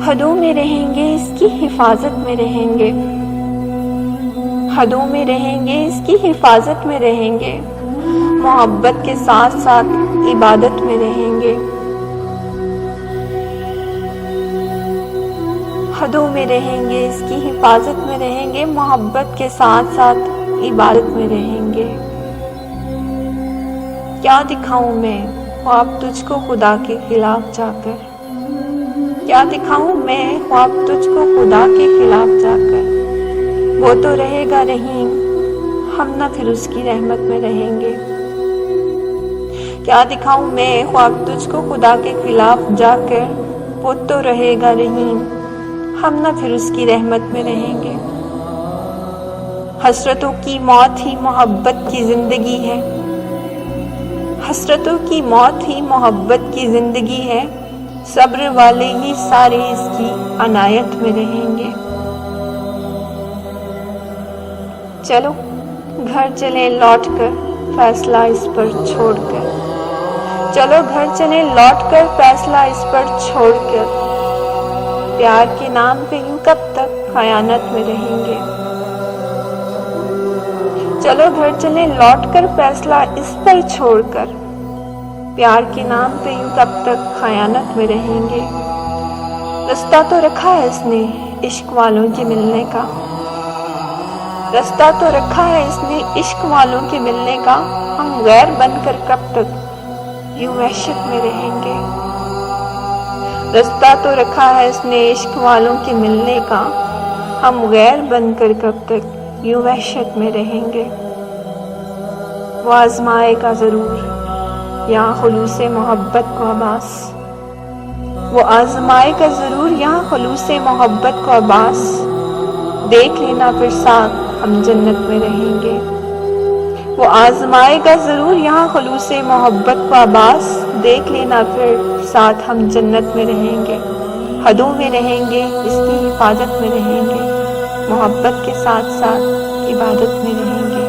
हदों में रहेंगे, इसकी हिफाजत में रहेंगे। हदों में रहेंगे, इसकी हिफाजत में रहेंगे। मोहब्बत के साथ साथ इबादत में रहेंगे। हदों में रहेंगे, इसकी हिफाजत में रहेंगे। मोहब्बत के साथ साथ इबादत में रहेंगे। क्या दिखाऊं मैं ख्वाब तुझको खुदा के खिलाफ जाकर। क्या दिखाऊं मैं ख्वाब तुझको खुदा के खिलाफ जाकर। वो तो रहेगा रहीम, हम ना फिर उसकी रहमत में रहेंगे। क्या दिखाऊं मैं ख्वाब तुझको खुदा के खिलाफ जाकर। वो तो रहेगा रहीम, हम ना फिर उसकी रहमत में रहेंगे। हसरतों की मौत ही मोहब्बत की जिंदगी है। हसरतों की मौत ही मोहब्बत की जिंदगी है। सब्र वाले ही सारे इसकी अनायत में रहेंगे। चलो घर चले लौट कर, फैसला इस पर छोड़कर। चलो घर चले लौट कर, फैसला इस पर छोड़कर। प्यार के नाम पे यूं कब तक खयानत में रहेंगे। चलो घर चले लौट कर, फैसला इस पर छोड़कर। प्यार के नाम पे यूं कब तक खयानत में रहेंगे। रास्ता तो रखा है इसने इश्क वालों के मिलने का। रास्ता तो रखा है इसने इश्क वालों के मिलने का। हम गैर बनकर कब तक यूं वहशत में रहेंगे। रास्ता तो रखा है इसने इश्क वालों के मिलने का। हम गैर बनकर कब तक यूं वहशत में रहेंगे। वो आजमाएगा जरूर यहाँ खुलूसे मोहब्बत को अब्बास। वो आजमाएगा जरूर यहाँ खुलूसे मोहब्बत को अब्बास। देख लेना फिर साथ हम जन्नत में रहेंगे। वो आजमाएगा जरूर यहाँ खुलूसे मोहब्बत को अब्बास। देख लेना फिर साथ हम जन्नत में रहेंगे। हदों में रहेंगे, इसकी हिफाजत में रहेंगे। मोहब्बत के साथ साथ इबादत में रहेंगे।